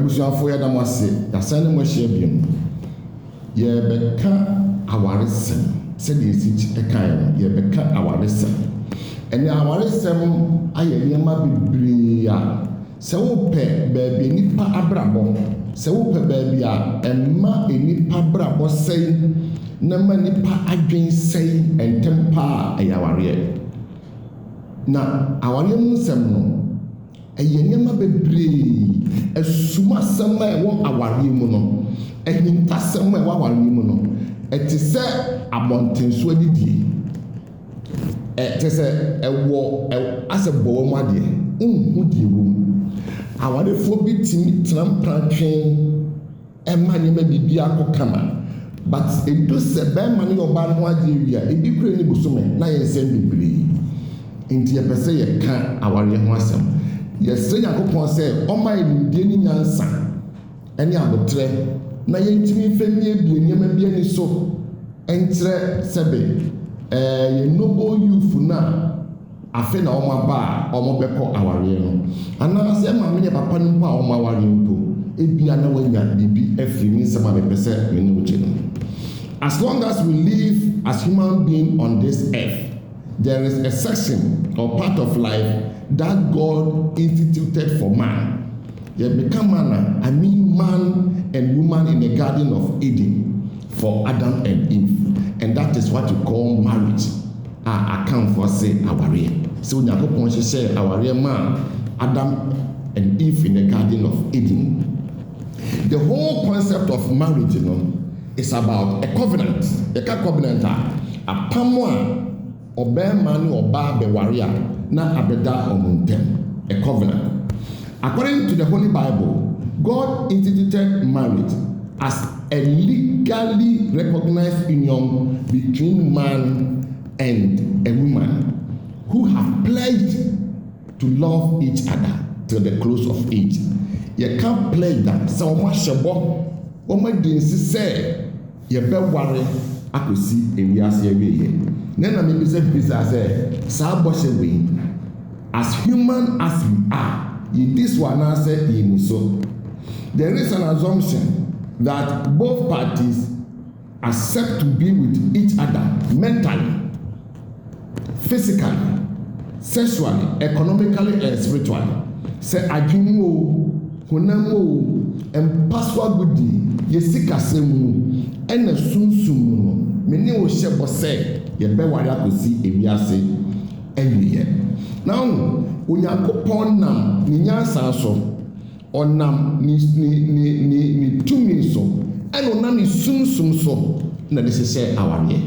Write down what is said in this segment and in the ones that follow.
abusuafo ya dam ase yasan ne mo hye biem ye beka awaresem se de esi ekan ye beka awaresem ene awaresem aye niema bibiri a se wo pe baabi nipa abrabo se wo pe baabi a emma enipa brabo sei na ma nipa adwen sei entempa ayaware na aware mu nsem no eye niema bibiri esuma sema e wo aware mu no ehinta sema e wo aware mu no eti se abontenso adidie te se ewo ase bowo mu ade unhu die wo awarefo bi timi trampratwen ema nyema bibia akokama but edo se be ma ne oba no ade wia ebi kure ni bosome na ye nsem bibiri nti ye pese ye ka aware ho asem ye se yakopon se o ma ndie ni nyansa ene abotre na ye ntimi famie bi nyema bi ani so entre sebe ye noble youth na afe na ọmọ aba ọmọ bẹkọ aware no ana se ma me papa no pa ọmọ aware mpo ebia na wanya bibi afiri ni sama be pese me no uche no. As long as we live as human being on this earth, there is a section or part of life that God instituted for man. They become man, I mean man and woman in the Garden of Eden for Adam and Eve, and that is what you call marriage. Account for say aware. So Nyakopon say aware man Adam and Eve in the Garden of Eden. The whole concept of marriage, you know, is about a covenant. A covenant a pamwa obe mani oba be waria na abeda omuntem. A covenant. According to the Holy Bible, God instituted marriage as a legally recognized union between man and a woman who have pledged to love each other till the close of age. You can't pledge that. So much shabo, woman didn't say you be worry akosi ewiase aweye. Nena me say business say sabo we as human as we are. This one I say in so. There is an assumption that both parties accept to be with each other mentally, physically, sexually, economically, and spiritually. Say adwinmo, honamo, and paswa gudi, yesika semu, ene sunsum no. Meni o shebo say ye be wari akosi ewiase ewiye. Now, Onyankopon nam ni nyansa so, onam ni tumi so, ene onam ni sunsum so, na de se aware.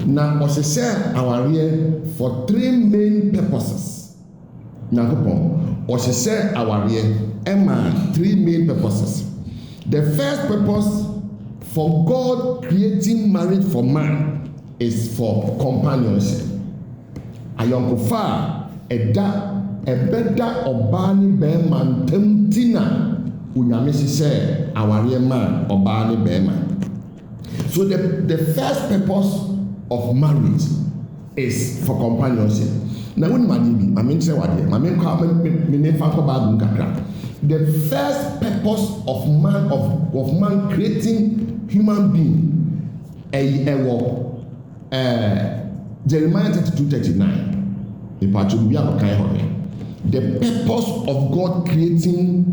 Now, osese aware for three main purposes. Nyakopon osese aware ema three main purposes. The first purpose for God creating marriage for man is for companionship. Ayonkofa ebeda obani be man temtina unyame sese aware man obani be man. So the first purpose of marriage is for companionship. Now when madibi, I mean say what here. The first purpose of man creating human being, Jeremiah 32:39. The purpose of God creating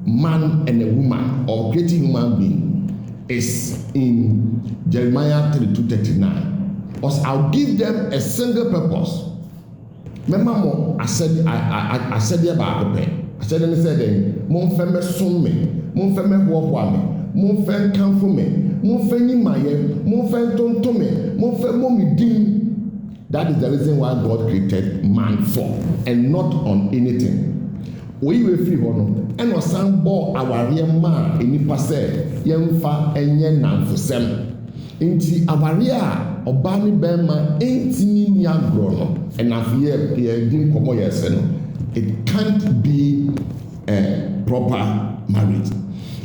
man and a woman or creating human being is in Jeremiah 32:39. I'll give them a single purpose. Remember, I said about the I said, and said, Mon femme son me, mon femme walk me, mon femme come for me, mon femme maye, mon femme tonto me, mon femme mommy din. That is the reason why God created man for, and not on anything. We were free one, and was some ball our real man in the passe, young fa and yen nan for sem. Inti awaria obani bema enti ni agro and afie din komo yeseno. It can't be a proper marriage.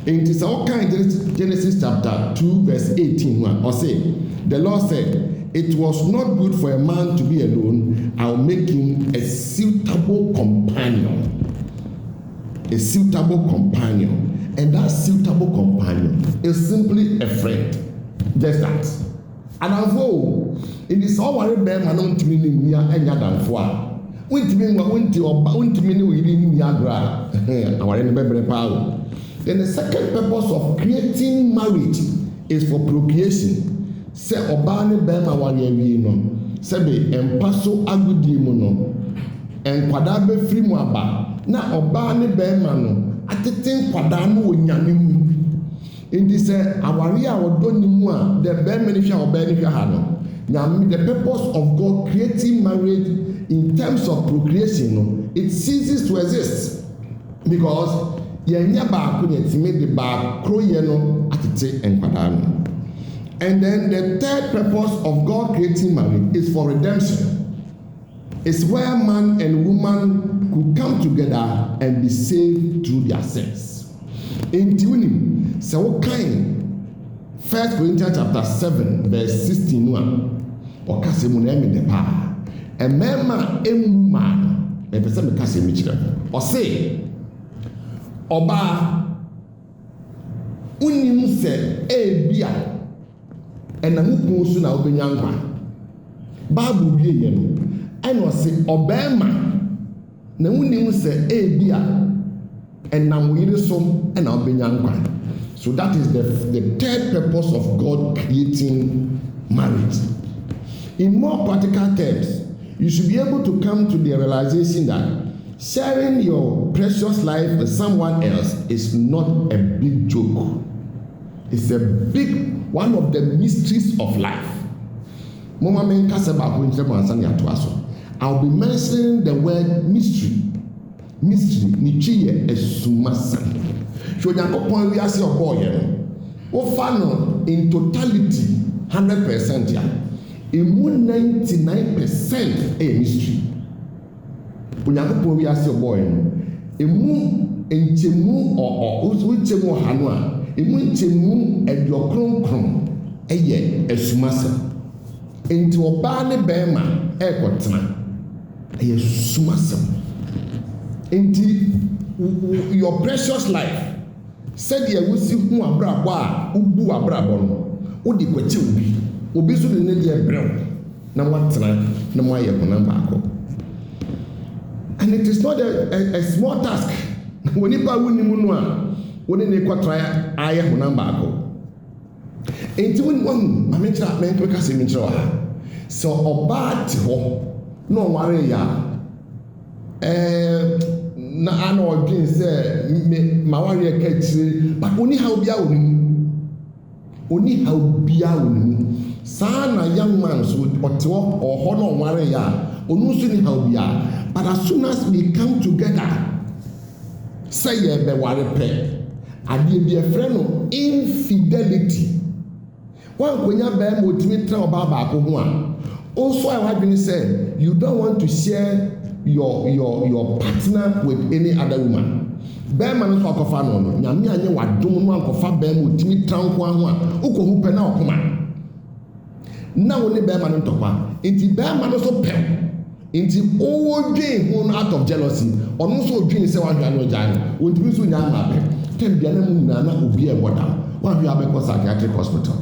It is all kind of Genesis chapter 2 verse 18 or say the Lord said it was not good for a man to be alone. I'll make him a suitable companion. a suitable companion, and that suitable companion is simply a friend. Just that. And although it is all worry bear man on to me near any other for went to me niagra our any power. Then the second purpose of creating marriage is for procreation. Say obani bema wari no sebe empaso agudi mu no enkwada be free mu aba na obani bema no atete nkwada no onyame mu. Indi say awari a wodo ni mu a the bema ni hwa obani hwa ha no. The purpose of God creating marriage in terms of procreation, no, it ceases to exist because yenya ba ko yetime de ba kro ye no atete enkwada no. And then the third purpose of God creating marriage is for redemption. It's where man and woman could come together and be saved through their sins. In tuning, so kind 1 Corinthians chapter 7 verse 16 or kasemu na emi de pa e mema emu man e pese me kasemu kire o say oba unim se ebia ena hukun su na obenya nkwa Bible wie ye no eno se obema na unim se ebia ena wire so ena obenya nkwa. So that is the third purpose of God creating marriage. In more practical terms, you should be able to come to the realization that sharing your precious life with someone else is not a big joke. It's a big one of the mysteries of life. I'll be mentioning the word mystery. Mystery, nichiye esumasa. So Yankopon we ase oboye no. Wo fa no in totality 100% ya. Emu 99% mystery. Yankopon we ase oboye no. Emu enchemu uchemu hanu a. Emu enchemu ediokronkron eye esumasa. Enti oba ne bema ekotena. Eye sumasa. Enti your precious life said ye wusi hu abrabo a ubu abrabo no odi kwache obi so de ne de ebrew na watena na mo aye kona baako. And it is not a small task when you ba woni mu no a woni ne kwatra aye kona baako. Enti woni won amechira men kweka se menchira wa so oba ti ho no ware ya na ana odwin say ma ware ka chire but oni how bia wonu saa na young man so otewo oho no ware ya onu so ni how bia but as soon as we come together say ye be ware pe ade bi e frɛ no infidelity wan konya ba mo timi tra oba ba ko ho a also I want to say you don't want to share your partner with any other woman. Bema no so akofa no no nyame anye wadom no akofa bema otimi tranko ho a ukohu pe na okoma na woni bema no ntokwa enti bema no so pe enti owo dwen ho out of jealousy ono so dwen se wadwa no jan wonti so nya ma pe tem bia na mu nyina na obi e boda wan hwe abekọ psychiatric hospital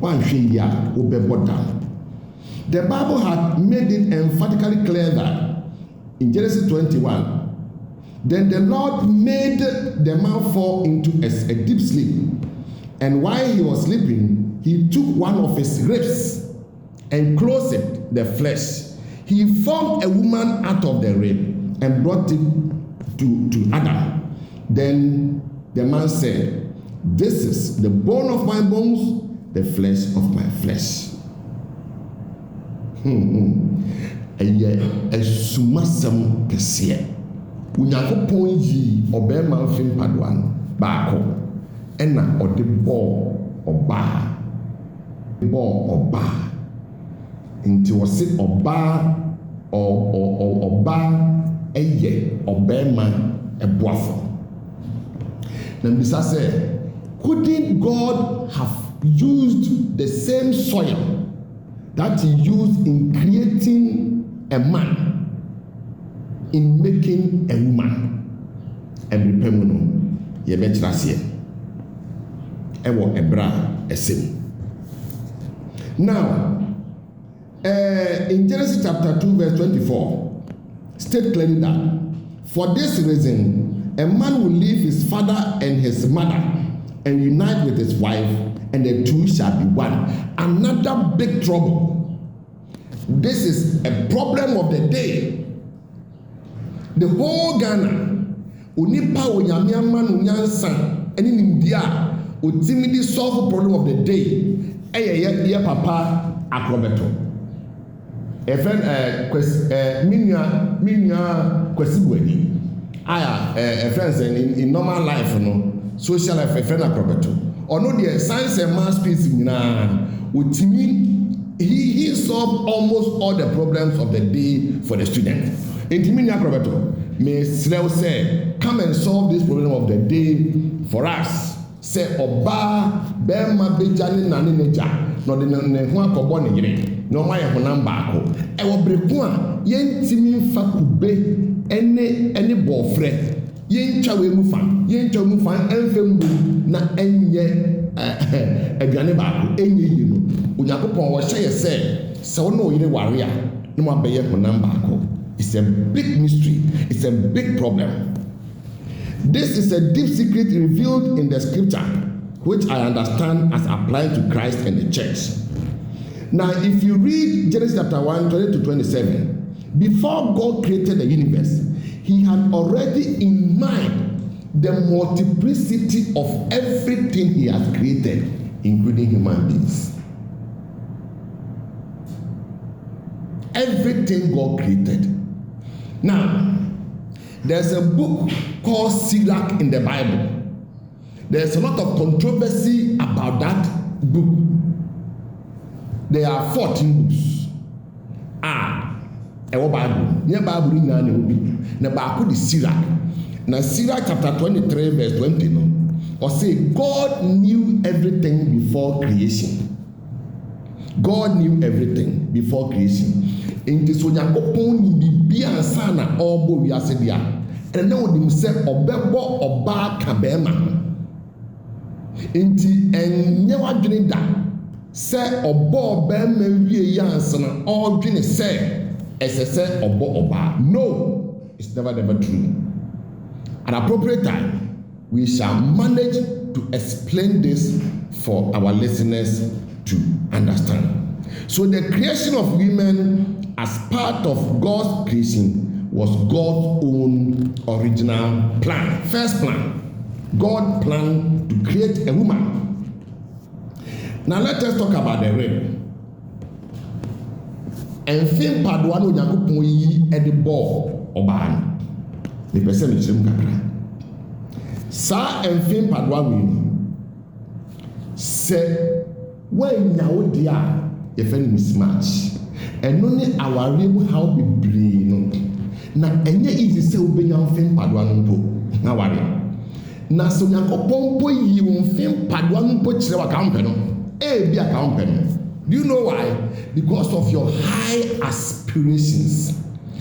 wan hwe ya obeboda. The Bible had made it emphatically clear that in Genesis 21, then the Lord made the man fall into a deep sleep. And while he was sleeping, he took one of his ribs and closed the flesh. He formed a woman out of the rib and brought it to Adam. Then the man said, "This is the bone of my bones, the flesh of my flesh." Eye esumasem kese Onyankopon yi obema mfim padoan baako ena ode bo oba nti wose oba eye obema eboafo na mbisa say couldn't God have used the same soil that he used in creating a man in making a woman? ɛbɛpɛ mu no yɛbɛkyerɛ aseɛ ɛwɔ ɛbrɛ a ɛsɛm. Now, in Genesis chapter 2 verse 24, state clearly that for this reason a man will leave his father and his mother and unite with his wife, and the two shall be one. Another big trouble. This is a problem of the day. The whole Ghana, onipa onyame ama no nyansa ene nimdia otimidi solve problem of the day. Ye papa akrobeto. A friend minya kwesibuani. Aya a friend in normal life no, social life a friend akrobeto. Ono the science and math piece na otimi he solved almost all the problems of the day for the student. Intiminya akrobeto may say come and solve this problem of the day for us. Say oba bema bejani na neja no de ne ho akọbọ ne yire no ma ye honam baako e wo breku a yentimi mfa kube ene bofre yentwa we mu fa emfa mbu na enye aduane baako enye yi no Onyankopon wo hye se wo no yire ware a no ma be ye honam baako. It's a big mystery, it's a big problem. This is a deep secret revealed in the scripture, which I understand as applied to Christ and the church. Now, if you read Genesis chapter 1, 20 to 27, before God created the universe, he had already in mind the multiplicity of everything he has created, including human beings. Everything God created. Now, there's a book called Sirach in the Bible. There's a lot of controversy about that book. There are 14 books. Ewo Bible. Nye Bible ni na obi. Na ba the Sirach. Na Sirach chapter 23 verse 20 no. Or say God knew everything before creation. God knew everything before creation. Enti so Nyankopon ni bibia ansa na obo wiase dia. And now them say obebo oba ka bema. Enti enye wadwene da say obo bema wie yansa na odwene say esese obo oba. No, it's never true. At appropriate time, we shall manage to explain this for our listeners to understand. So the creation of women as part of God's creation was God's own original plan. First plan, God planned to create a woman. Now let us talk about the rib. Enfin padoa no Nyankopon yi ede bo oba ni pese mi chirem kakra. Sa enfin padoa we se when nyawo dia ye fe ni mismatch. Eno ni aware mu how be brain no. Na enye easy se obenya mfin padoa no mpo na ware. Na so Nyankopon po yi mfin padoa no mpo kire wa kampe no. Bi akampe no. Do you know why? Because of your high aspirations.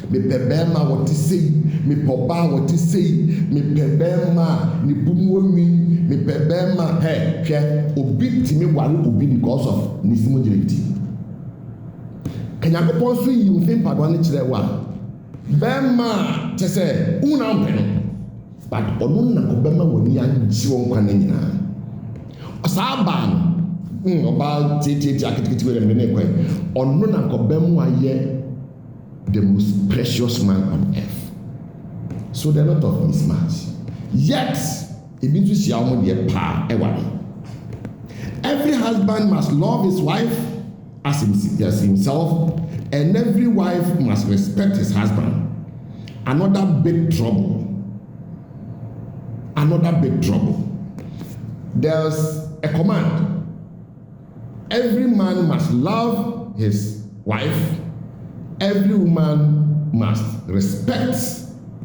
Me pebema what is say, me poba what is say, me pebema ni bumuomi, me pebema hey hwe obi timi wale obi because of nisimojelity. Kanyakopon so yi mfin padoa ne kire wa. Bema chese una mpeno. But onu na ko bema woni anji won kwan nyina. Osaban about the most precious man on earth. So there are a lot of mismatch. Yet, every husband must love his wife as himself, and every wife must respect his husband. Another big trouble. There's a command. Every man must love his wife. Every woman must respect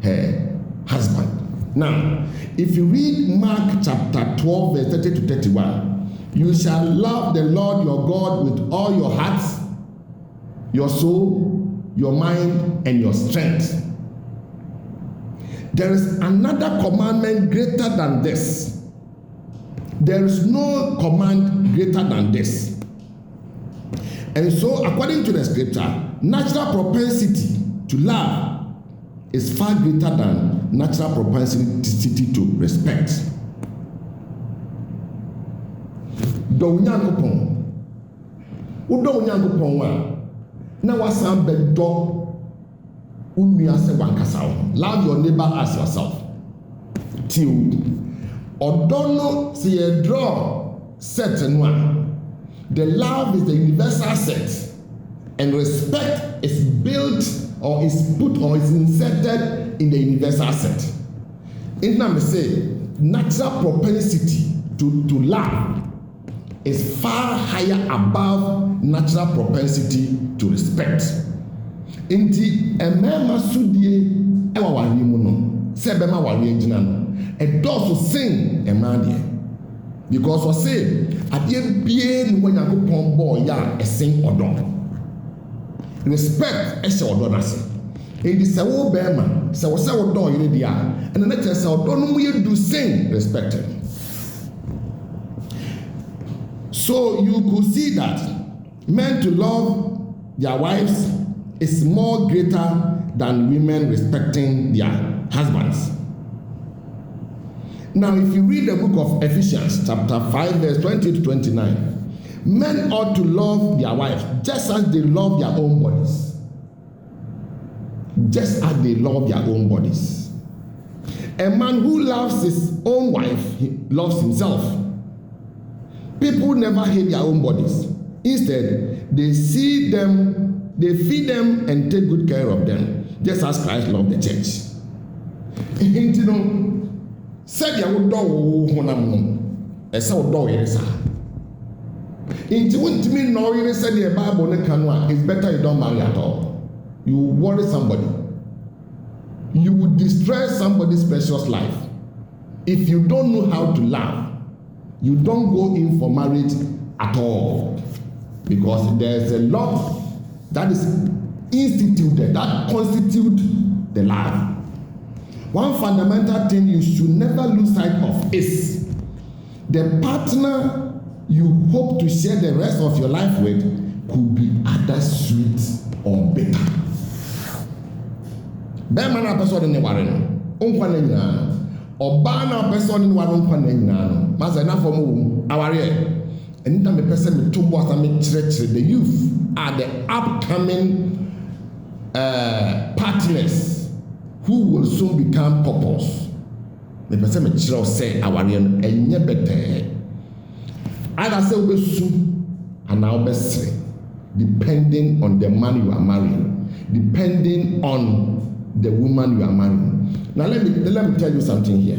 her husband. Now, if you read Mark chapter 12, verse 30 to 31, you shall love the Lord your God with all your heart, your soul, your mind, and your strength. There is another commandment greater than this. There is no command greater than this. And so, according to the scripture, natural propensity to love is far greater than natural propensity to respect. Dɔ Onyankopɔn, wodɔ Onyankopɔn wa, na wasan bɛdɔ unua sɛ wankasa wo. Love your neighbor as yourself. Till ɔdɔ no sɛ yɛdraw set no a, the love is the universal set, and respect is built or is put or is inserted in the universal set. In that say, natural propensity to love is far higher above natural propensity to respect. Inti emema sudie ewa wari mu no, se bema wari engina no, edoso sing emade. Because we say adie bie ni Onyankopɔn bɔ ya esen odo. Respect ese odo na se. Inti se wo bema, se wo se odo yire dia, and na tell se odo no mu ye do sing respected. So you could see that men to love their wives is more greater than women respecting their husbands. Now, if you read the book of Ephesians, chapter 5, verse 20 to 29, men ought to love their wives just as they love their own bodies. Just as they love their own bodies. A man who loves his own wife, he loves himself. People never hate their own bodies. Instead, they feed them and take good care of them, just as Christ loved the church. You know, said you would do honam, and so do it. Into what me know you said the Bible it's better you don't marry at all. You worry somebody. You would destroy somebody's precious life. If you don't know how to love, you don't go in for marriage at all, because there's a lot that is instituted, that constitute the love. One fundamental thing you should never lose sight of is the partner you hope to share the rest of your life with could be either sweet or bitter. Bẹ́ẹ̀ na person ni wari no, onkwa na nyinaa. Ọbaa na person ni wari onkwa na nyinaa no. Maza na for mo aware e. Anytime the person me to boss and me kyerɛkyerɛ, the youth are the upcoming partners who will soon become couples. The person me kyerɛ say aware no enye better. Either say obesu and now obesere, depending on the man you are marrying, depending on the woman you are marrying. Now let me tell you something here.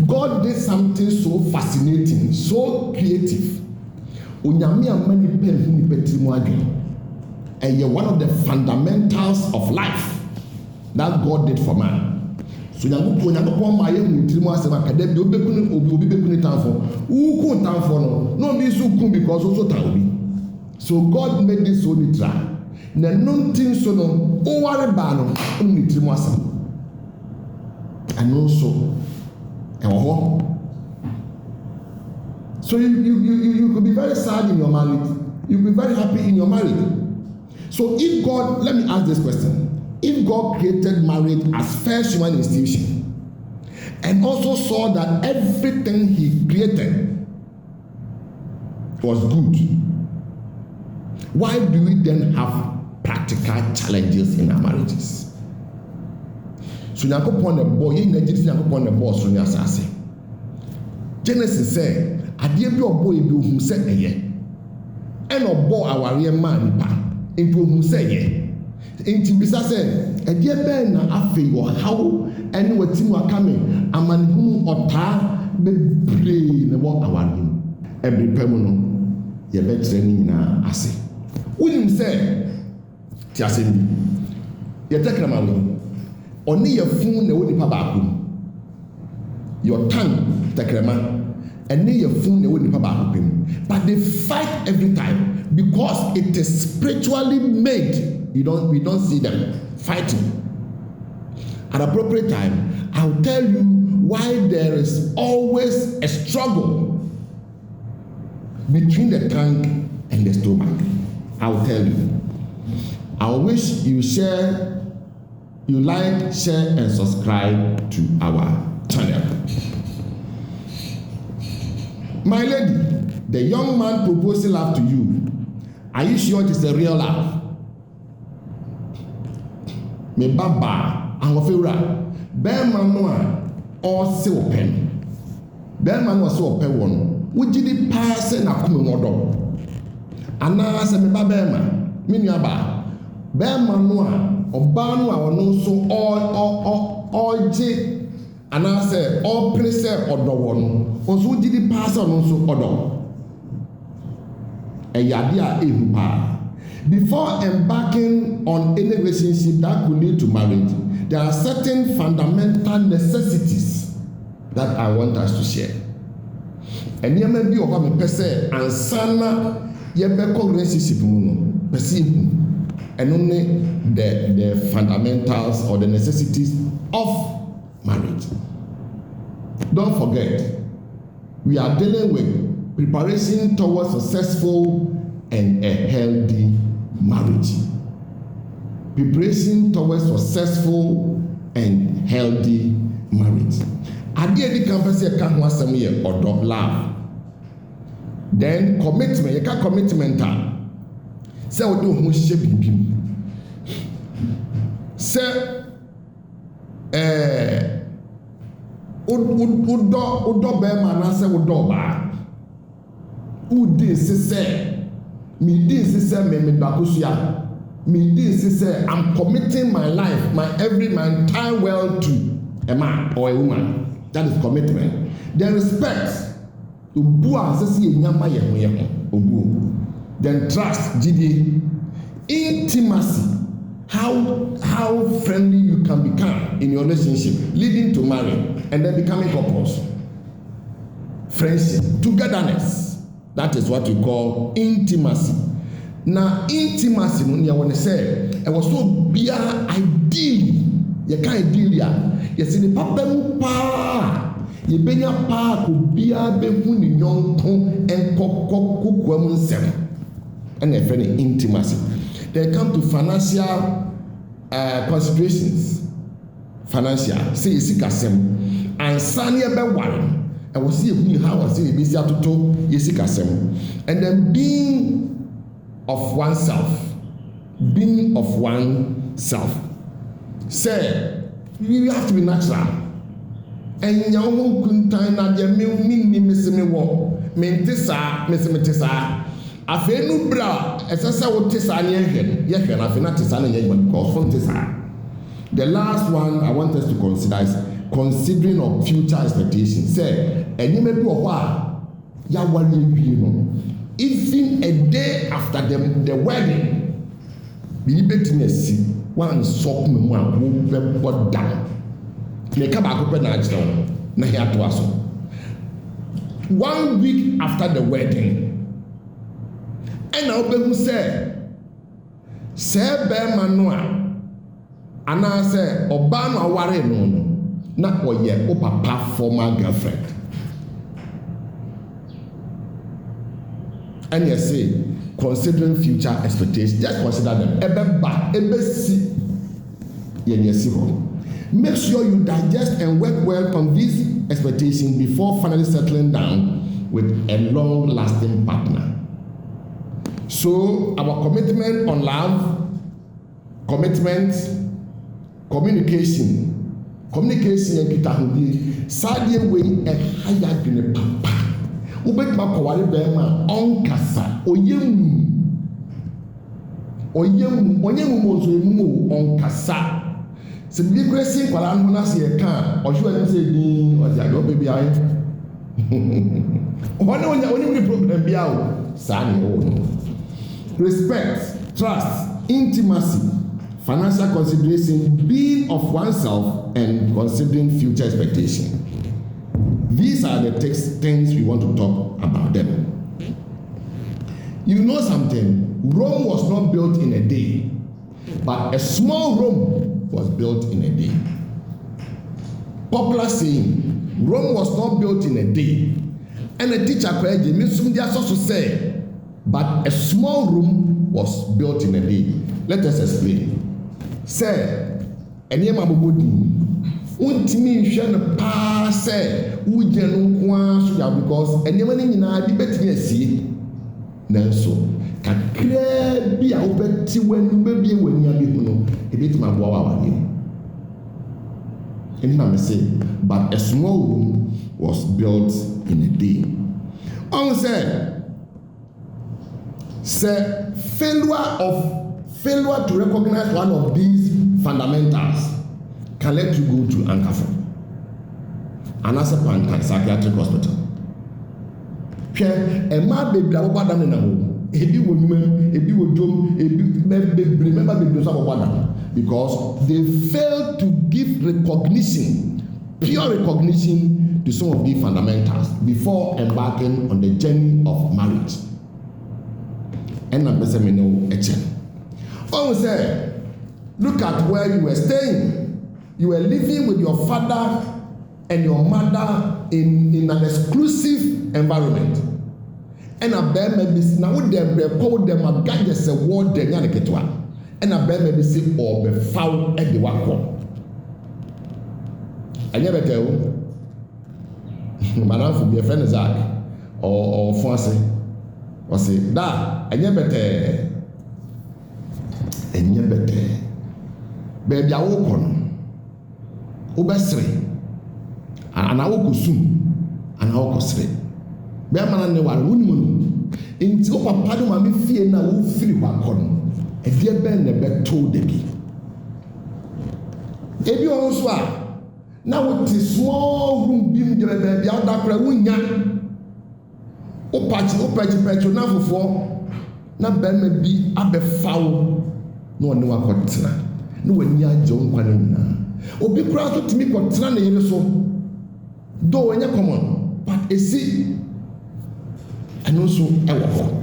God did something so fascinating, so creative. Onyame amani pen huni petimo adwen. And you're one of the fundamentals of life that God did for man. So Nyankopɔn ma ye huni tirimo asem akade bi obi bekunu tanfo. Ukun tanfo no be so kun because also ta obi. So God made this so neutral. Na nontin so no o ware ba no huni tirimo asem. And also so you could be very sad in your marriage. You could be very happy in your marriage. So if God, let me ask this question. If God created marriage as first human institution and also saw that everything he created was good, why do we then have practical challenges in our marriages? So Nyankopɔn na bɔ yɛn nyinaa gyina Nyankopɔn na bɔ ɔsoro ne asase. Genesis sɛ adeɛ bi ɔbɔ ebi ohun sɛ ɛyɛ ɛna ɔbɔ awareɛ maa nipa nti ohun sɛ ɛyɛ nti bisa sɛ ɛdeɛ bɛn na afei ɔhaw ɛne wɔti mu aka mi amanehunu ɔtaa bebree na wɔ awareɛ mu ɛbiri pɛ mu no yɛbɛkyerɛ ne nyinaa ase wonim sɛ ti ase bi yɛtɛkrama wɔ ɔne yɛ fun na ɛwɔ nipa baako mu your tongue tɛkrɛma ɛne yɛ fun na ɛwɔ nipa baako pɛ mu but they fight every time because it is spiritually made. We don't see them fighting. at appropriate time, I'll tell you why there is always a struggle between the tongue and the stomach. I'll tell you. I wish you like, share, and subscribe to our channel. My lady, the young man proposing love to you, are you sure it is a real love? Me baba, angofewura, bema no a ɔse open. Bema no ɔse open won. Wogidi pa se na kome ngodo. Ana se me ba bema, me nuaba. Bema no a ɔba no a ɔno so ɔgye ana se ɔpere se ɔdɔ won. Ɔso wogidi pa se ɔno so ɔdɔ. Ɛyade a ehu pa. Before embarking on any relationship that could lead to marriage, there are certain fundamental necessities that I want us to share. And you may be of a person and sana yebeko relationship and only the fundamentals or the necessities of marriage. Don't forget, we are dealing with preparation towards successful and a healthy marriage. Preparation towards successful and healthy marriage. Adi edi kan pese ka ho asem ye odo love. Then commitment, you can commitment a. Say o do ho hye bibim. Say udo be ma na say udo ba. Udi se me this say me bakusua. Me this say I'm committing my life, my entire world to a man or a woman. That is commitment. Then respect. Then trust, GD. Intimacy. How friendly you can become in your relationship, leading to marriage and then becoming couples. Friendship, togetherness. That is what we call intimacy. Now, intimacy, when you want to say, it was so be ideal. You can't ideal ya. You see the papa pa. You benya pa could be a behu ni yonko and kokwam sem. And a friend intimacy. They come to financial considerations. Financial. Say you see kasem. And sanya be one. I will see how I see the busy to talk. You see kasem. And then being of oneself. Being of oneself. Say, you have to be natural. And you won't contain that you may miss me war. Mentisa, Miss Metisa. I feel no bra, as I said, what Tissa and yes, and I feel not Tissa and because from Tissa. The last one I want us to consider is considering of future expectations. Say, and you may be a while, ya worry, you know. Even a day after the wedding, be betting a seat. One sock me one move but down. Make up a couple nights down. Na here to us. 1 week after the wedding, and now people say bear manua, and I say Obama worry no not or yet o papa former girlfriend. And you say, considering future expectations, just consider them. Make sure you digest and work well on these expectations before finally settling down with a long-lasting partner. So, our commitment on love, commitment, communication and kitahudi, sadie way a higher than papa. Ubet makawari bema onkasa oyemu mozo emu onkasa se bi kresi kwala no na se ka ohwe ani se din oja go baby ayi oni problem bia o sani o. Respect, trust, intimacy, financial consideration, being of oneself and considering future expectation. These are the things we want to talk about them. You know something? Rome was not built in a day, but a small Rome was built in a day. popular saying, Rome was not built in a day. And a teacher say, but a small room was built in a day. Let us explain. Say, and yema bobodi. Untimi hwe pa say, uje no kwa sugar because and yema ni nyina bi betimi asie. Nanso, kakra bi a wobeti wanu ba bi wani abi hu no, ebetima boa wa wani. And I say, but a small room was built in a day. On say failure to recognize one of these fundamentals can let you go to Ankafo, and as a psychiatric hospital. A man baby abobada na mo ebi wo nyuma ebi wo dom ebi remember baby so abobada because they failed to give recognition, pure recognition to some of these fundamentals before embarking on the journey of marriage. And I'm person me know echen. Oh say, look at where you were staying. You were living with your father and your mother in an exclusive environment. And a bear maybe now they call them a guy just a word they nyane ketwa. And a bear maybe say or be foul at the wako. I never tell Madame for be a friend Zach or Fonse or say da I never tell baby awo kono obesre ana awo kosum ana awo kosre be mana ne ware wonimu no enti o papa do ma me fie na wo firi wa kono e de ben ne beto de bi ebi on so a na wo ti small room bi de be bia da kra wonya o pachi petro na fofo na be ma bi abefawo no one wa kotena no wani agye nkwa na nyina obi kura so timi kotena na yere so do wanya common but esi eno so ewo ho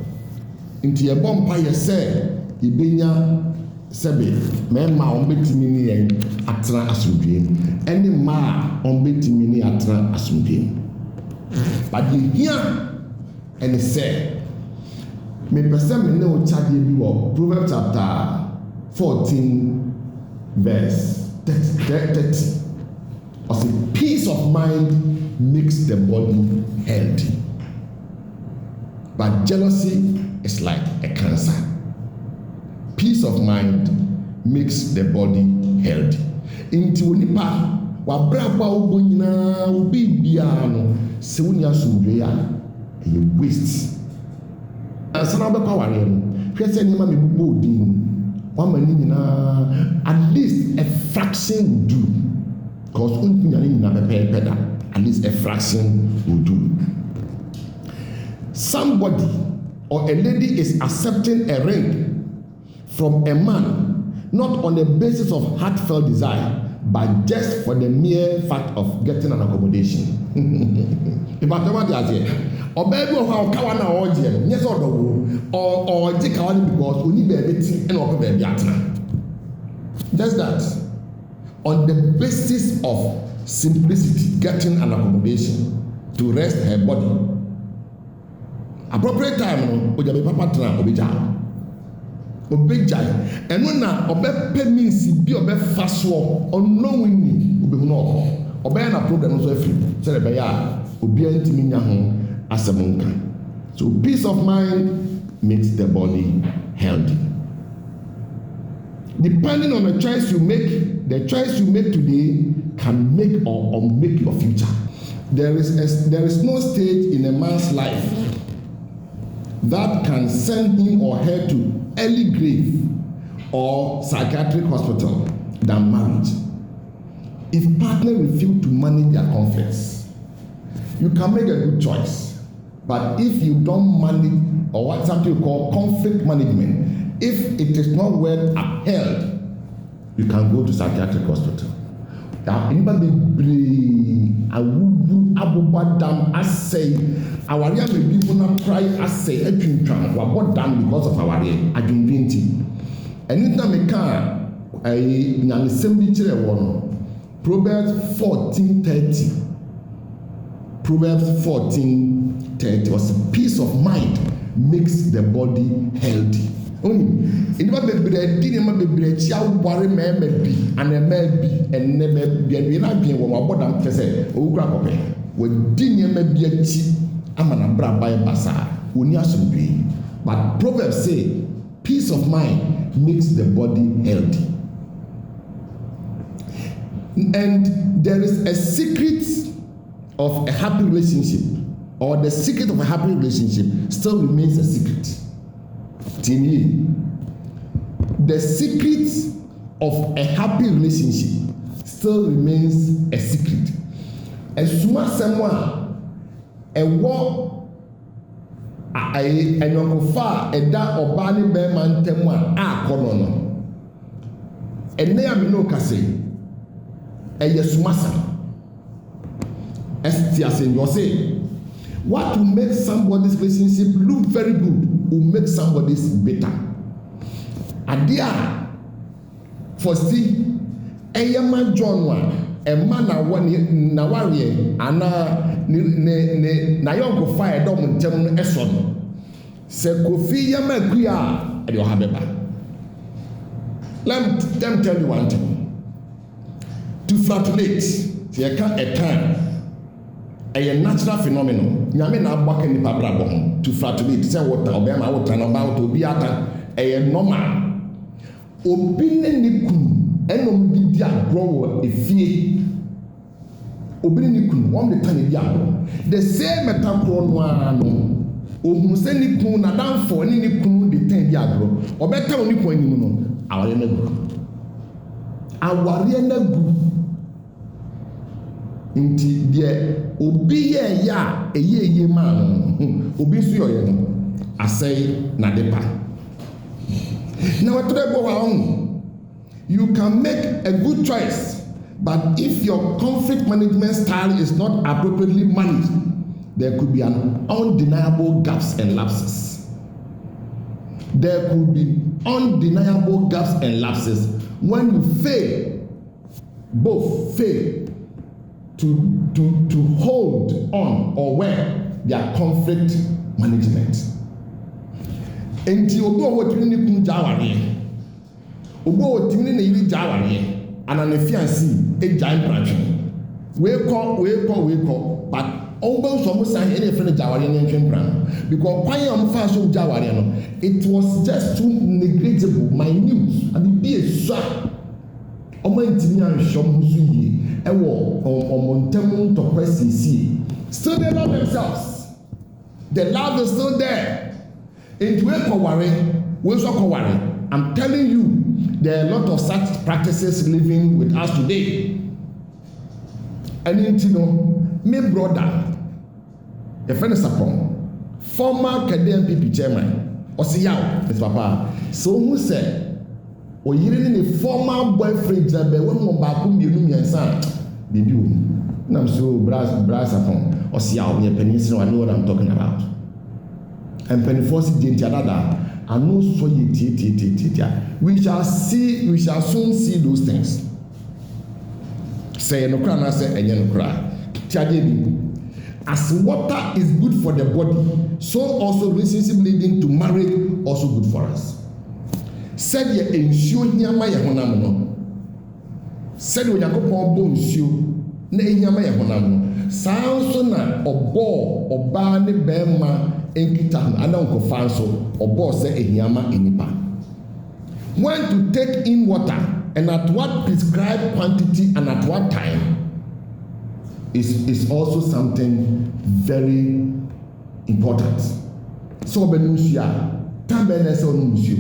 nti ye bom pa ye se ibenya sebe me ma on betimi ni yen atra asomdwe eni ma on betimi ni atra asomdwe but here and say me person me no chade bi wo Proverbs chapter 14 verse 30 of the peace of mind makes the body healthy, but jealousy is like a cancer. Peace of mind makes the body healthy. Inti onipa wa braba obo nyina obi bia no se woni asomdwe a e waste asana be kwa ware no hwese ni ma me bubo odin one man at least a fraction will do because at least a fraction will do. Somebody or a lady is accepting a ring from a man not on the basis of heartfelt desire but just for the mere fact of getting an accommodation. If I tell you or baby or kawa na oje yes or do or kawa because we need baby and or baby atna. Just that on the basis of simplicity, getting an accommodation to rest her body. Appropriate time no oja be papa tna obija eno na obepe means bi obefa so unknowingly obehu no obe na problem so afri say be ya obi antimi nya ho asemonka. So peace of mind makes the body healthy. Depending on the choice you make today can make or unmake your future. There is no stage in a man's life that can send him or her to early grave or psychiatric hospital than marriage. If partners refuse to manage their conflicts, you can make a good choice. But if you don't manage, or what something you call conflict management, if it is not well upheld, you can go to psychiatric hospital. Anybody abubadam asay awaria may be gonna cry asay etwintwan wabɔ dam because of awaria adwendwenti anytime me ka nyamesɛm bi kyerɛ wɔ no Proverbs 14:30. Proverbs 14:30 was peace of mind makes the body healthy. Only in the bebre di ma bebre chia ware ma bi and ma bi and never be na bi wo abodam pese owukura kope we di ne ma bi achi amana bra bai basa oni asomdwe. But Proverbs say peace of mind makes the body healthy. And there is a secret of a happy relationship, or the secret of a happy relationship still remains a secret. Tini, the secret of a happy relationship still remains a secret. Esuma semwa ewo enyokofa eda oba ne be man temu a akono no. Ene ya me no kase eyesumasa. Estiasen you say what will make somebody's relationship look very good will make somebody's better. Adia for see eyema John one a man na warrior ana ne na yonko fire dom ntem no eson se kofi yema kuya e de habeba. Let them tell you one thing. To flatulate, so you can't a time a natural phenomenon. Nyame na abaka ni pabra bo to flatulate say water obema water no ba to bi ata a normal. Obi ne ni kun enom bi di agro wo efie. Obi ne kun won the time bi agro. The same metakro no ano. Ohun se ni kun na dan for ni kun the time bi agro. Obeta oni kun anim no aware na gu. Aware na gu. Nti de obi ye ya eye ma no obi su yoye no asai na depa. Now what you can make a good choice, but if your conflict management style is not appropriately managed, there could be an undeniable gaps and lapses. There could be undeniable gaps and lapses when you both fail to hold on or wear their conflict management. Enti obi o wotimi ni kun jaware obi o wotimi ni yiri jaware ana ne fiancé e jan branch we call but obo so mo san e friend jaware ni ntwen bran because kwan am fa so jaware no it was just too negligible minute and be a so omo ntimi an shom so yi e wo omontam to kwasisi still they love themselves. The love is still there. I'm telling you, there are a lot of such practices living with us today. And you know, my brother, a friend is upon former KDMPP chairman, Osiyao, his papa. So who said, or you really a former boyfriend, when one back home, you know me and son, baby. I'm so brass upon Osiyao, your peninsula, I know what I'm talking about. And penforce dada and no so we shall soon see those things. Say no cry na say enye no cry. As water is good for the body, so also relationship leading to marriage also good for us. Said ye ensuo hiama ye honam no. Said we yakopon bo nsuo na hiama ye honam no. Saa so na oba ne bema enkita ananko fanso obo se ehiama enipa. When to take in water and at what prescribed quantity and at what time is also something very important. So benusia tambene se onusio.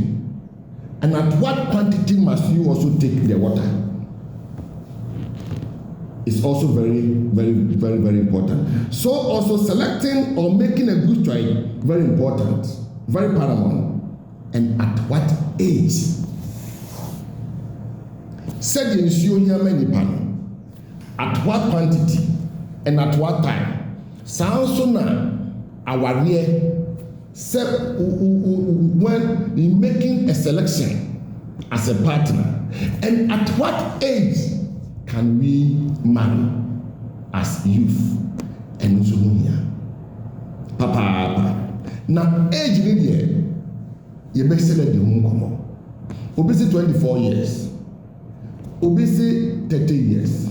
And at what quantity must you also take the water? Is also very, very, very, very important. So also selecting or making a good choice, very important, very paramount. And at what age? Said in many pan. At what quantity and at what time? Sounds so now our year when in making a selection as a partner, and at what age can we marry as youth? And so here. Papa. Now, age in here, you may say that the home come. Obisi 24 years. Obisi 30 years.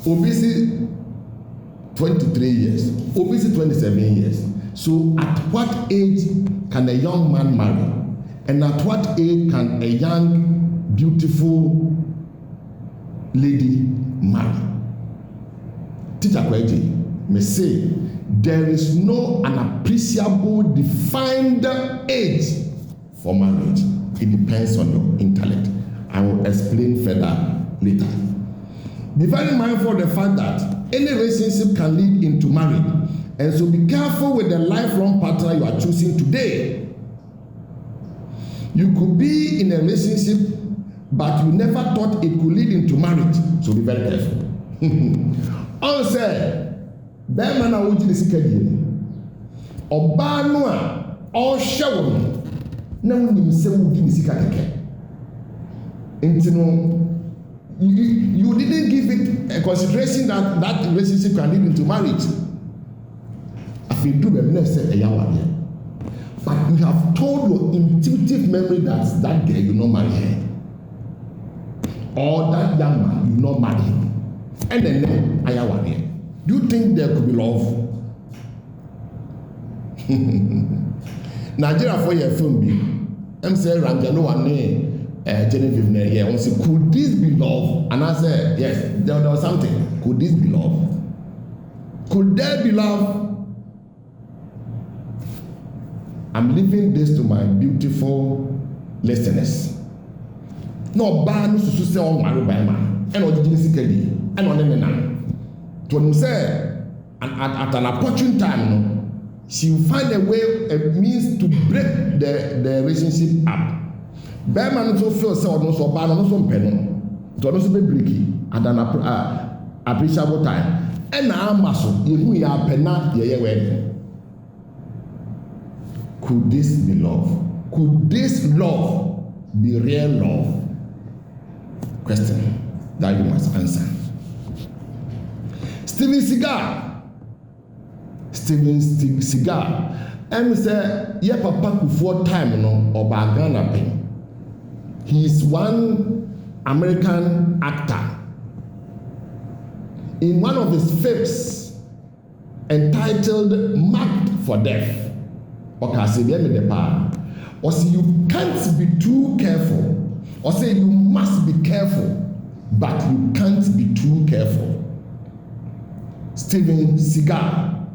Obisi 23 years. Obisi 27 years. So at what age can a young man marry? And at what age can a young, beautiful lady marry? Teacher Agyei may say there is no appreciable defined age for marriage. It depends on your intellect. I will explain further later. Be very mindful of the fact that any relationship can lead into marriage, and so be careful with the lifelong partner you are choosing today. You could be in a relationship, but you never thought it could lead into marriage, so be very careful. Also, bẹ́ẹ̀ma na wọ́n gyina sika die ọbaa no a ɔrehwɛ wɔn na wɔn nim sɛ wɔn gyina sika kɛkɛ nti no you didn't give it a consideration that that relationship can lead into marriage. Afei du baabi na sɛ ɛyɛ awadeɛ, but you have told your intuitive memory that that girl you no marry her or that young man you no marry him, and then ɛyɛ awadeɛ. Do you think there could be love? Nigeria for your film be. I'm saying Ranjano and Genevieve ne here. I say, could this be love? And I said, yes, there was something. Could this be love? Could there be love? I'm leaving this to my beautiful listeners. No ban to say on married by man. And on the Genesis and on the name. To him say, at an opportune time, no, she will find a way, a means to break the relationship up. Bearman also feels so no so bad, no so penny, to also be breaky at an appreciable time. And now, muscle, if we are penna, yeah, wedding. Could this be love? Could this love be real love? Question that you must answer. Steven Seagal, and say, yeah, papa before time, or Bagana pen. He is one American actor. In one of his films entitled Marked for Death, or say, you can't be too careful, or say you must be careful, but you can't be too careful. Steven Seagal,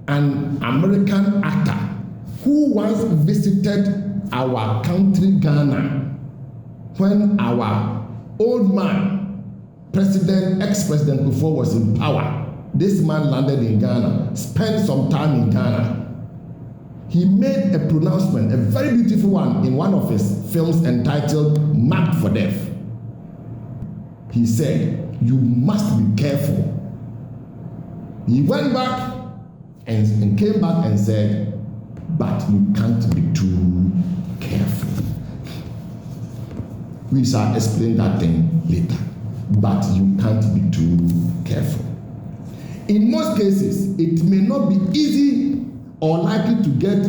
an American actor who once visited our country Ghana when our old man, ex-president Kufuor was in power. This man landed in Ghana, spent some time in Ghana. He made a pronouncement, a very beautiful one, in one of his films entitled Marked for Death. He said, you must be careful. He went back and came back and said, but you can't be too careful. We shall explain that thing later. But you can't be too careful. In most cases, it may not be easy or likely to get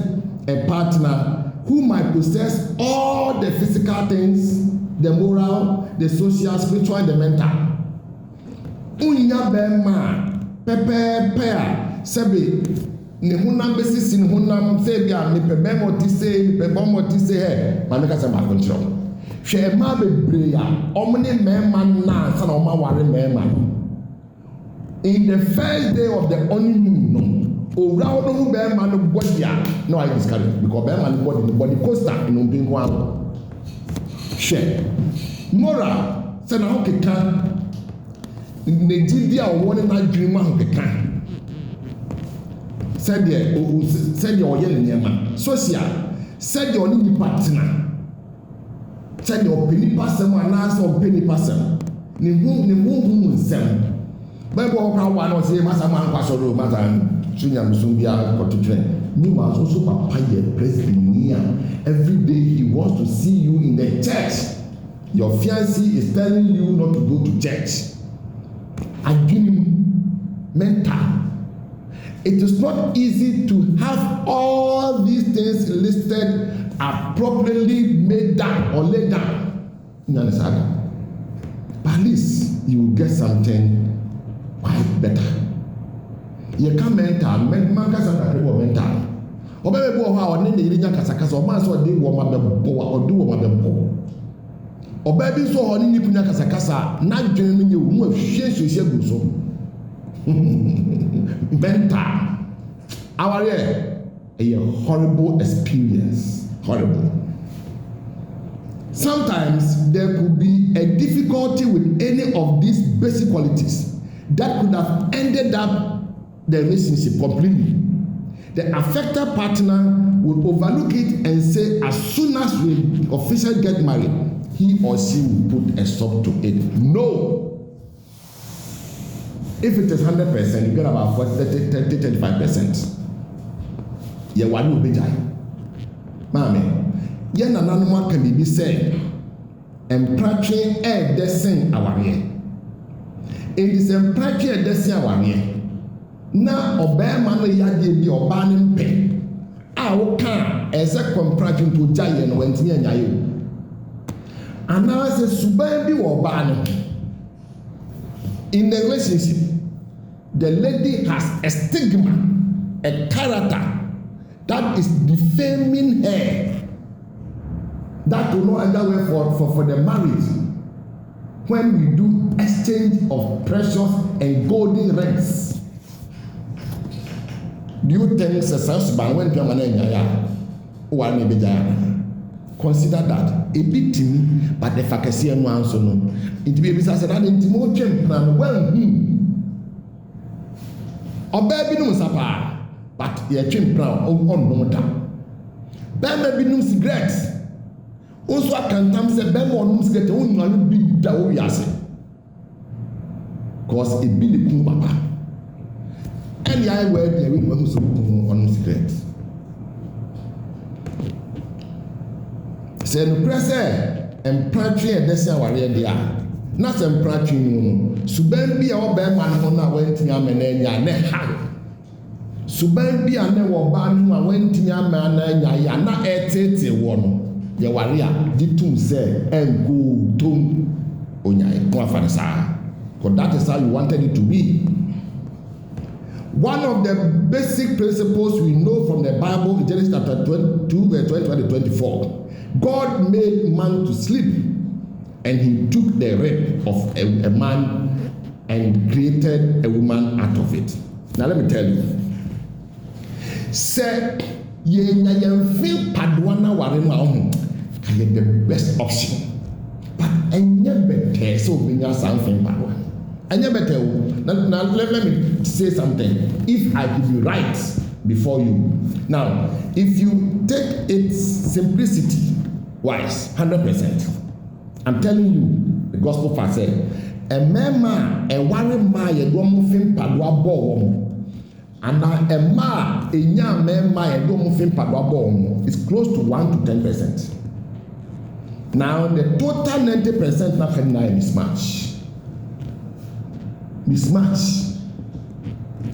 a partner who might possess all the physical things, the moral, the social, spiritual, and the mental. Unya bema pepe a sebe ne honam besisi ne honam se bia me pepe mo ti se me pepe mo ti se he ma me ka se ma kontrol hwe ma bebre a omne mema na sa na oma ware mema in the first day of the honeymoon no owra no hu mema no body a no I discourage because mema no body coaster in ompinko awo hwe moral se na ho keka Nejidi a wɔne n'adwene mu ahokeka sɛdeɛ ɔyɛ ne nneɛma social sɛdeɛ ɔne nipa tena sɛdeɛ ɔpɛ nipa sɛm anaasɛ ɔmpɛ nipa sɛm ne honhom nsɛm bɛbɔ ɔkora wa na ɔsɛ masa ma nkwa sɔrɔ masa so nyamesom bi a kɔtotwerɛ meanwhile so papa yɛ president a every day he wants to see you in the church. Your fiancé is telling you not to go to church. mental. It is not easy to have all these things listed appropriately made down or laid down. You understand? But at least you will get something quite better. You can mental, man can something mental. Obey bo ha one ne yirinya kasakasa o man so de wo ma bebo o do wo ma bebo. Obey bi so ho ne nipunya kasakasa na dwen no nye wo mu ahwie gu so. Mental. Our a horrible experience. Horrible. Sometimes there could be a difficulty with any of these basic qualities that could have ended up the relationship completely. The affected partner will overlook it and say, as soon as we officially get married, he or she will put a stop to it. No. If it is 100%, you get about 35%. You want to be jai. Mami, ye na nanuma can be said, and practicing a descent our year. It is a practicing a descent our year. Na ọbẹ manu yadie bi ọba ne mpẹ a woka ẹsẹ kọmprati mpo gyaeɛ no wantumi anyaeɛ o anaasɛ suban bi wɔ ɔbaa no in the relationship the lady has a stigma, a character that is defaming her, that will not enter way for the marriage when we do exchange of precious and golden rings. Do you think successful when you are consider that a bit to me, but the fakasi and one so no. It be said that in Timothy plan well or baby no sapa, but your chim plan on no time. Baby no cigarettes. Also, I can tell you, baby or cigarette only big down yase. Cause it be the king papa. And I wear the ring on cigarettes. Say no pressure and practicing a desert warrior there. Not some practicing no. Suban be our bear man on our went to Yamania ne ha. Suban be a never ban who went to Yamania na etete one. The warrior did to say and go to Onya Kwafansa. Because that is how you wanted it to be. One of the basic principles we know from the Bible in Genesis chapter 22, verse 20 to 24. God made man to sleep, and he took the rib of a man and created a woman out of it. Now let me tell you. Say, ye feel padwana warema the best option. But I never better so we have something padwana. I never better. Now let me say something. If I give you rights before you. Now, if you take its simplicity wise, 100%. I'm telling you, the gospel fact said, a man, a one man, a woman, padwa bomb, and a man, a young man, a woman, padwa bomb is close to 1 to 10%. Now, the total 90% now can mismatch. Mismatch.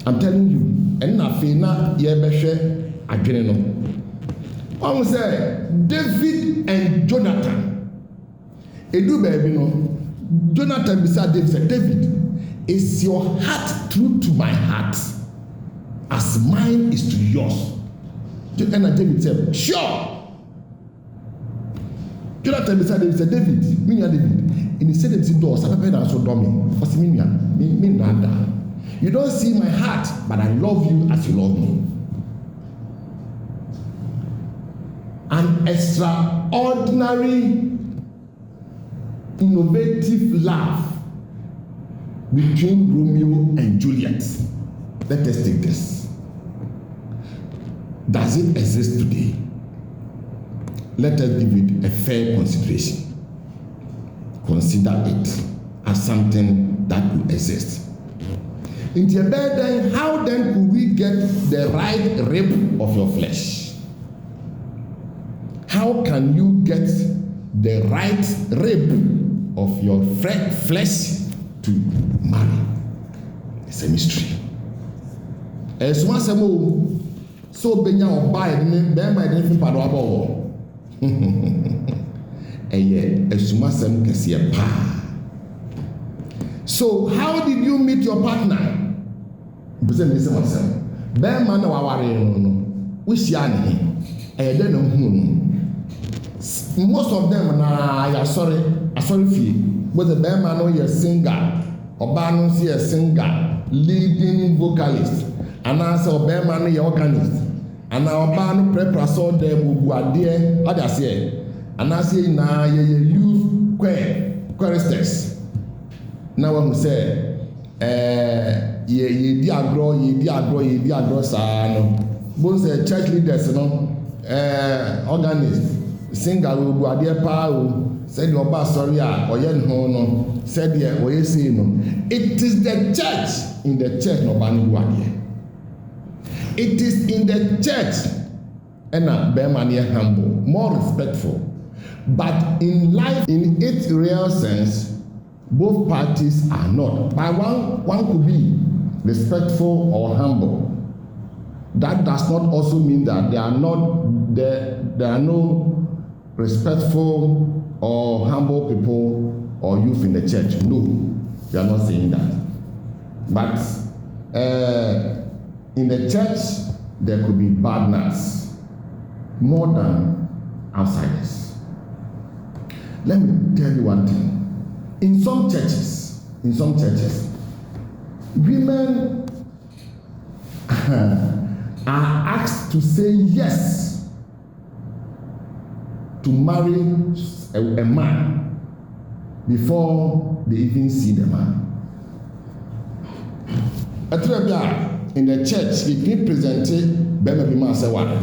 I'm telling you, and na fina yebeshe adwene no. One say David and Jonathan. Edu baby no. Jonathan beside David said, David, is your heart true to my heart as mine is to yours? And David said, sure. Jonathan beside David said, David, me and David. And he said, it's doors. I prepared and so dummy. What's me nanda? You don't see my heart, but I love you as you love me. An extraordinary, innovative love between Romeo and Juliet. Let us take this. Does it exist today? Let us give it a fair consideration. Consider it as something that will exist. In the bed, how then could we get the right rib of your flesh? How can you get the right rib of your flesh to marry? It's a mystery. Esuma semo so benya oba edin be ma edin fi pado abo. Eye esuma sem kese pa. So how did you meet your partner? Bese me se masem. Be ma na waware no. We share ne. Eye de no hu no. Most of them na sorry fee. But the be ma no ye singer. Oba no si a singer, leading vocalist. And answer oba ma no ye organist. And now oba no prepare so dem buade. How dey say? And I say na ye youth choristers. Now when we say ye di agro sa no. Both say church leaders no organist singer we buade pa o. Said your boss sorry no said yeah what you say no. It is the church in the church no banu. It is in the church and a bear humble, more respectful. But in life, in its real sense, both parties are not. But one could be respectful or humble. That does not also mean that there are no respectful or humble people or youth in the church. No, we are not saying that. But in the church, there could be bad nuts more than outsiders. Let me tell you one thing. In some churches, women are asked to say yes to marry a man before they even see the man. In the church, we can present Bema Bima Sewa.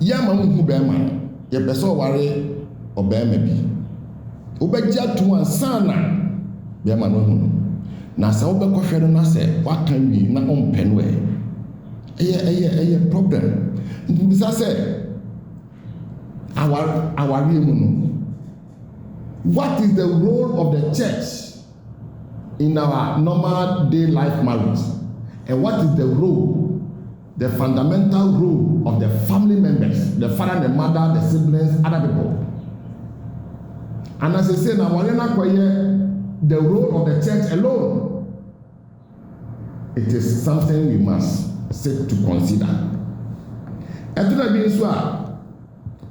Yaman who Bema, your person worry or Bema be. Ubeja to one sana Bema no. Nasa Ubeko Fedona say, what can we not on penway? A problem. Mr. Say, our real. What is the role of the church in our normal day life marriage? And what is the role, the fundamental role of the family members, the father, the mother, the siblings, other people? And as I say now, the role of the church alone, it is something we must sit to consider. And to be so,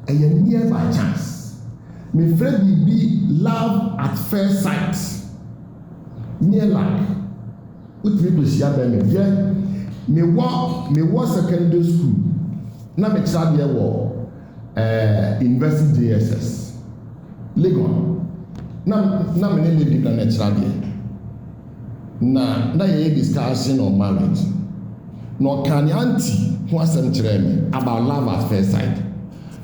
a near by chance. My friend will be love at first sight. Near like, what people share by me. Yeah, me walk secondary school. Now me child here war, University DSS, Lagos. Now me need to plan a child here. Now you discussion on marriage. No can auntie who has some children about love at first sight.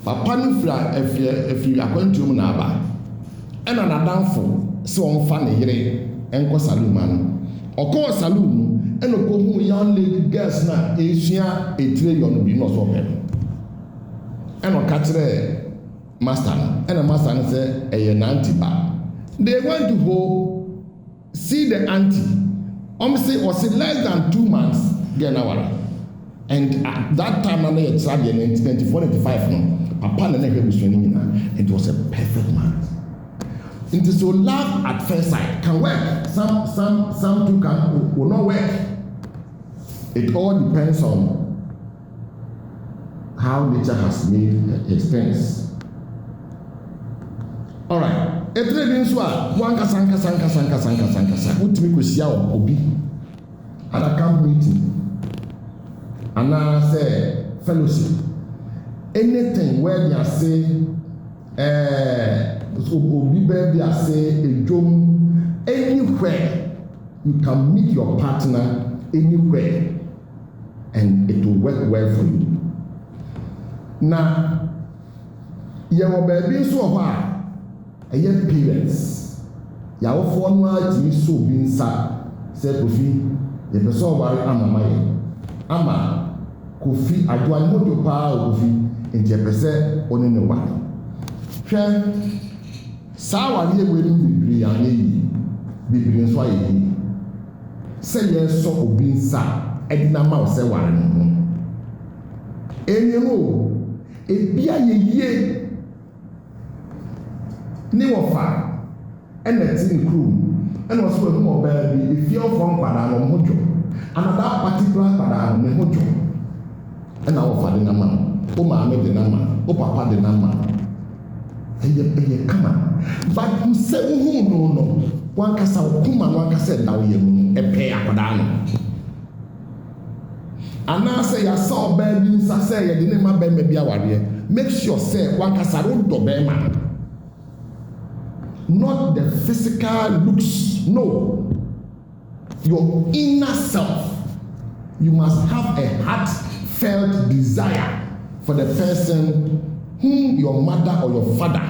Papa no fra if you are going to na aba. And anadamfo so on fa ne yere enko saloon man. Oko saloon no enoko hu young lady girls na esua etire yo no bi no so pe. Eno ka kire master no. And the master no say eye na auntie ba. They went to go see the auntie. Say less than 2 months get awara. And at that time, in 1994-95, it was a perfect man. It is so love at first sight can work. Some too will not work. It all depends on how nature has made its things. All right. Etre bi nso a wanka sanka. Utimi kwisia obi. At a camp meeting. And I say fellowship. Anything where they are saying so obi baby I say a jom anywhere you can meet your partner anywhere and it will work well for you. Now your baby so far your parents your phone to so bin sa say kofi the person worry ama kofi adwan moto pa kofi nje pese oni ne wa hwe sa wari e we ni bibiri anye yi bibiri so ayi say yes so obi nsa edina ma o say ware no ho enyemo ebia yeye ni wofa ena tin crew ena so ehu mo ba bi efie ofo nkwada no ho dwo another particular nkwada no ho dwo ena wofa de na ma o ma me de na ma o papa de na ma eye kama but se hu no wan kasa kuma wan kasa dawo ye mu epe akwada no ana say ya saw ba bi nsa say ye de ne ma ba ma bi aware make sure say wan kasa ro do ba ma not the physical looks, no, your inner self. You must have a heartfelt desire for the person whom your mother or your father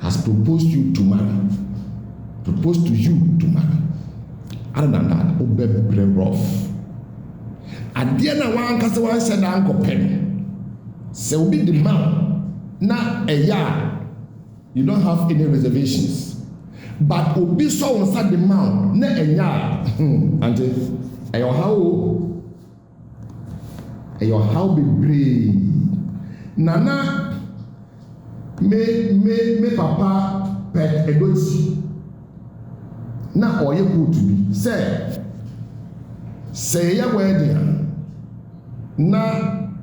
has proposed you to marry, proposed to you to marry. Other than that, obey very rough. At the end of one case, one said, "Uncle Penny, so be the man na a yard." You don't have any reservations. But obi so on side the mount na enya ante ayo how be brave nana me papa pet edoti na oye good to be say ya wedding na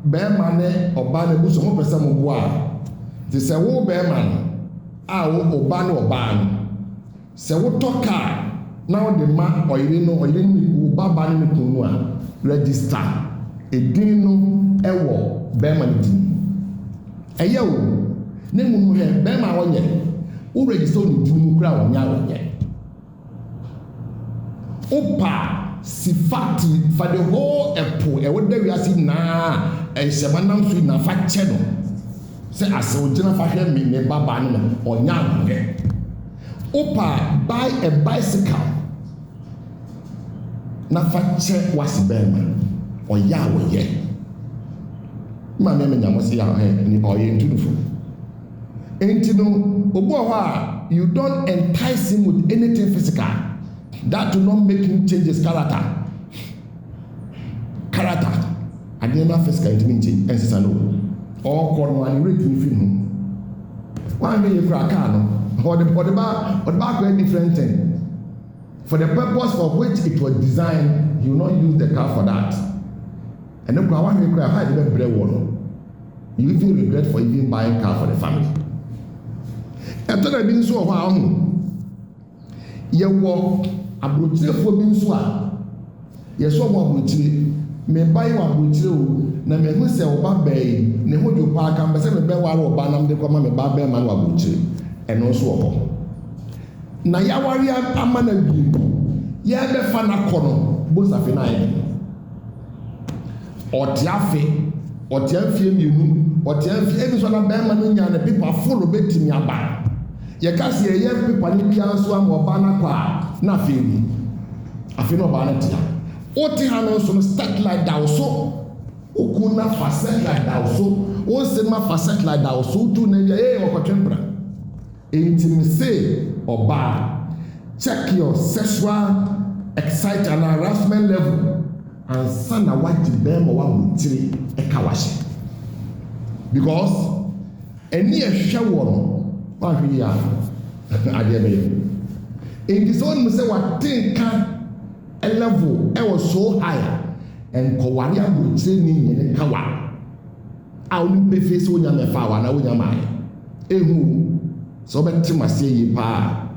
be ma ne oba na buso mo pesa mo bo a ti say wo be ma no wo oba no se wo toka na wo de ma oyire no baba no kunu a register edin no ewo be ma din eye wo ne mu he be ma wo ye wo register no din mu kra wo nya wo ye opa sifati for the whole epo e wo da wiase na ehyemanam so na fa che no say as o jina fa hwe me ne baba no onya nge opa buy a bicycle na fa che wasi bema oya wo ye ma me nyamo se ya he ni oye ntudufo entino obo ho a you don't entice him with anything physical that will not make him change his character adena physical intimate ensisa no all corner and rate me feel one day you crack no or the back different thing for the purpose for which it was designed. You will not use the car for that and then one day you crack how the bread one you even regret for even buying car for the family and then I been so how you walk abrochire for bin so a yeso mo abrochire me buy wa abrochire o na me hu se oba bai ne ho jo pa kan be se me be wa ro ba nam de ko ma me ba be ma wa abrochire eno so ho na ya wari amana bi ya be fa na kono bo sa fe na ye otiafie mienu otiafie bi so na be ma no nya na people follow betimi aba ye ka se ye people ni bia so am oba na kwa na afeni no ba na tia oti ha no so start like that so okuna facet like that so o se ma facet like that so tu na ye okotwempra intimacy oba check your sexual excite and harassment level and sana what the bem wa mutiri ekawashi because any ehwe wo wa hwe ya ade be in this one say what think a level was so higher and kowari abutire ni nyene kawa a onu be face onya me fa wa na onya mai ehu so betim ase yi pa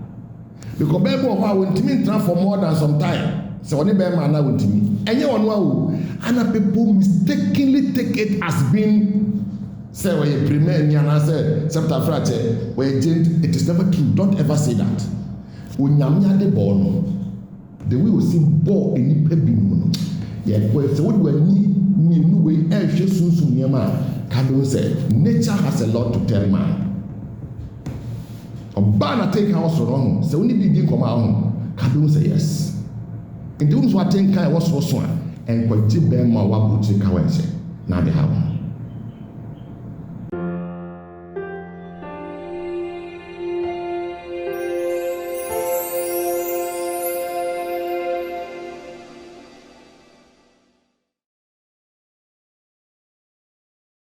because be bo ho a wontimi tran for more than some time so oni be ma na wontimi enye wono a wo ana people mistakenly take it as being say we premier ni ana say septa frate we agent. It is never true. Don't ever say that. Onyamya de bo no the way we see bo enipa bi no ye we say we ni nu we ehwe sunsun niam ka do say nature has a lot to tell man. Oba na take house wrong say we need bi nkoma ho ka do say yes. Nti unso atenka e wo so so a enkwaji be ma wa buti ka wa se na de ha